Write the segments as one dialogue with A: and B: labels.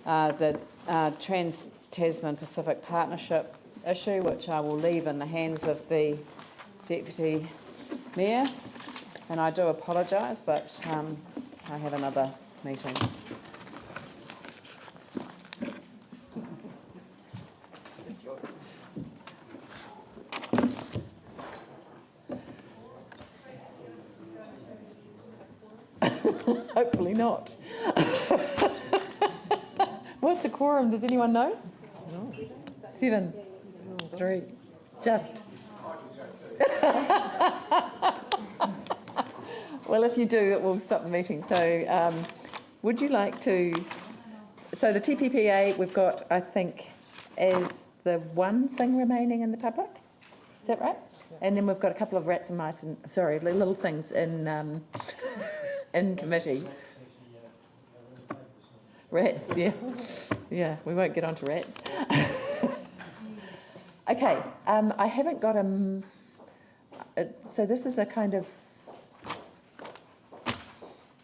A: the Trans-Tasman Pacific Partnership issue, which I will leave in the hands of the Deputy Mayor. And I do apologise, but I have another meeting.
B: Hopefully not. What's a quorum? Does anyone know? No. 7, 3, just. Well, if you do, it will stop the meeting. So would you like to... So the TPPA, we've got, I think, as the one thing remaining in the public. Is that right? And then we've got a couple of rats and mice, and sorry, little things in committee. Rats, yeah. Yeah, we won't get on to rats. Okay, I haven't got so this is a kind of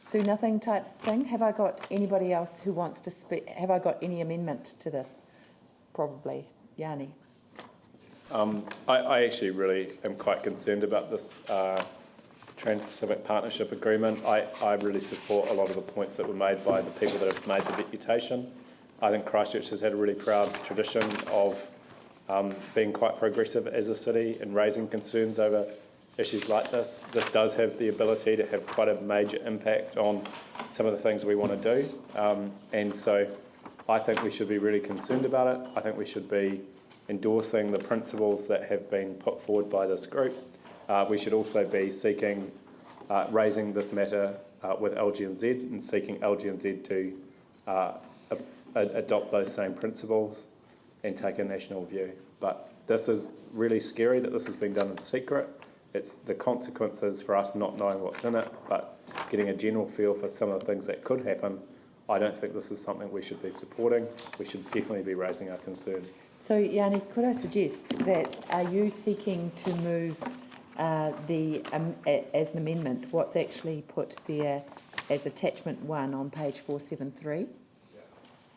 B: do nothing type thing. Have I got anybody else who wants to speak? Have I got any amendment to this? Probably. Yanni.
C: I actually really am quite concerned about this Trans-Pacific Partnership Agreement. I really support a lot of the points that were made by the people that have made the deputation. I think Christchurch has had a really proud tradition of being quite progressive as a city and raising concerns over issues like this. This does have the ability to have quite a major impact on some of the things we want to do. And so I think we should be really concerned about it. I think we should be endorsing the principles that have been put forward by this group. We should also be seeking, raising this matter with LGNZ and seeking LGNZ to adopt those same principles and take a national view. But this is really scary that this has been done in secret. It's the consequences for us not knowing what's in it, but getting a general feel for some of the things that could happen. I don't think this is something we should be supporting. We should definitely be raising our concern.
B: So, Yanni, could I suggest that are you seeking to move as an amendment what's actually put there as attachment 1 on page 473? Yeah.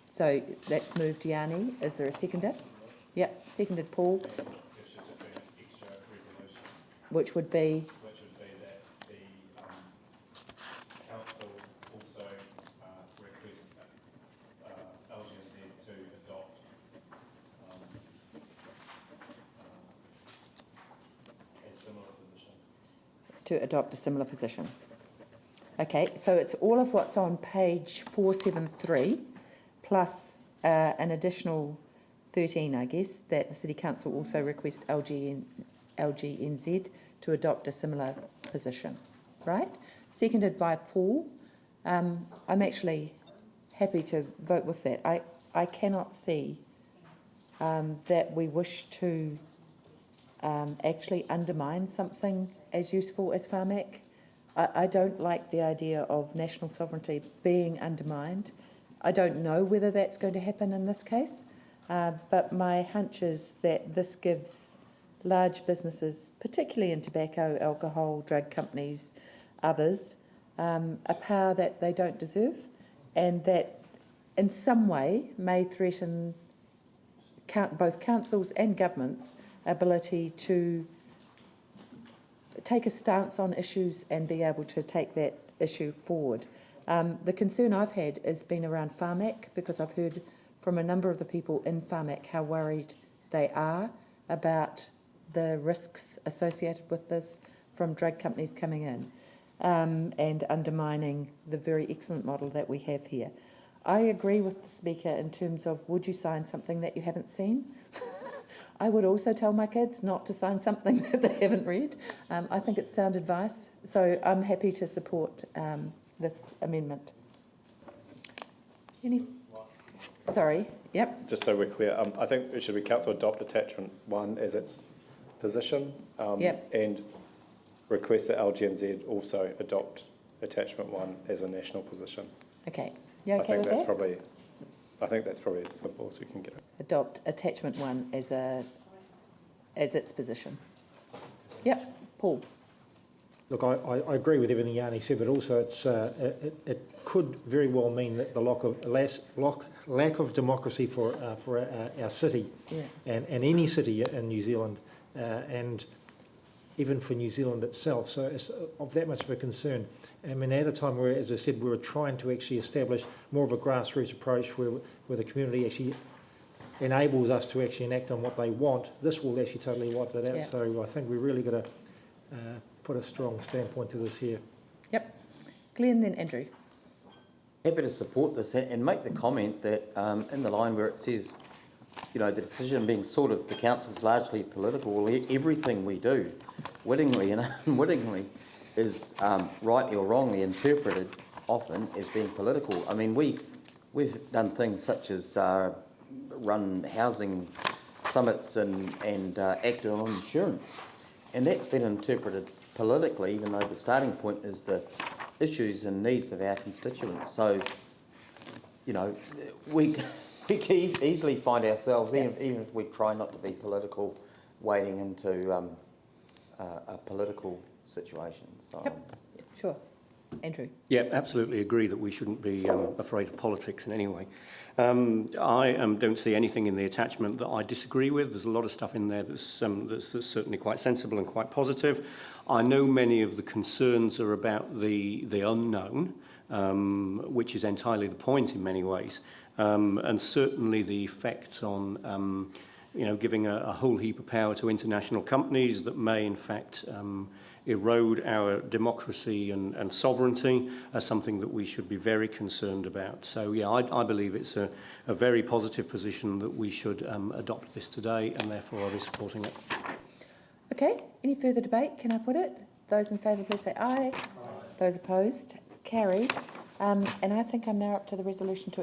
B: So that's moved, Yanni. Is there a seconder? Yep, seconded, Paul. It should just be an extra resolution. Which would be? Which would be that the council also requests LGNZ to adopt a similar position. To adopt a similar position. Okay, so it's all of what's on page 473 plus an additional 13, I guess, that the City Council also request LGNZ to adopt a similar position, right? Seconded by Paul. I'm actually happy to vote with that. I cannot see that we wish to actually undermine something as useful as Whāmek. I don't like the idea of national sovereignty being undermined. I don't know whether that's going to happen in this case. But my hunch is that this gives large businesses, particularly in tobacco, alcohol, drug companies, others, a power that they don't deserve, and that in some way may threaten both councils and governments' ability to take a stance on issues and be able to take that issue forward. The concern I've had has been around Whāmek, because I've heard from a number of the people in Whāmek how worried they are about the risks associated with this from drug companies coming in and undermining the very excellent model that we have here. I agree with the speaker in terms of, would you sign something that you haven't seen? I would also tell my kids not to sign something that they haven't read. I think it's sound advice, so I'm happy to support this amendment. Sorry, yep.
C: Just so we're clear, I think it should be council adopt attachment 1 as its position,
B: yep.
C: And request that LGNZ also adopt attachment 1 as a national position.
B: Okay, you okay with that?
C: I think that's probably as simple as we can get it.
B: Adopt attachment 1 as its position. Yep, Paul.
D: Look, I agree with everything Yanni said, but also it could very well mean that the lack of democracy for our city, and any city in New Zealand, and even for New Zealand itself. So it's of that much of a concern. I mean, at a time where, as I said, we were trying to actually establish more of a grassroots approach where the community actually enables us to actually enact on what they want, this will actually totally wipe that out.
B: Yeah.
D: So I think we really got to put a strong standpoint to this here.
B: Yep. Glenn, then Andrew.
E: Happy to support this and make the comment that in the line where it says, you know, the decision being sort of the council's largely political, well, everything we do, wittingly and unwittingly, is rightly or wrongly interpreted often as being political. I mean, we've done things such as run housing summits and acted on insurance, and that's been interpreted politically, even though the starting point is the issues and needs of our constituents. So, you know, we can easily find ourselves, even if we try not to be political, wading into a political situation. So,
B: Yep. Sure. Andrew.
F: Yeah, absolutely agree that we shouldn't be afraid of politics in any way. I don't see anything in the attachment that I disagree with. There's a lot of stuff in there that's certainly quite sensible and quite positive. I know many of the concerns are about the unknown, which is entirely the point in many ways, and certainly the effects on giving a whole heap of power to international companies that may in fact erode our democracy and sovereignty are something that we should be very concerned about. So yeah, I believe it's a very positive position that we should adopt this today, and therefore I'll be supporting it.
B: Okay, any further debate? Can I put it? Those in favour, please say aye. Those opposed? Carried. And I think I'm now up to the resolution to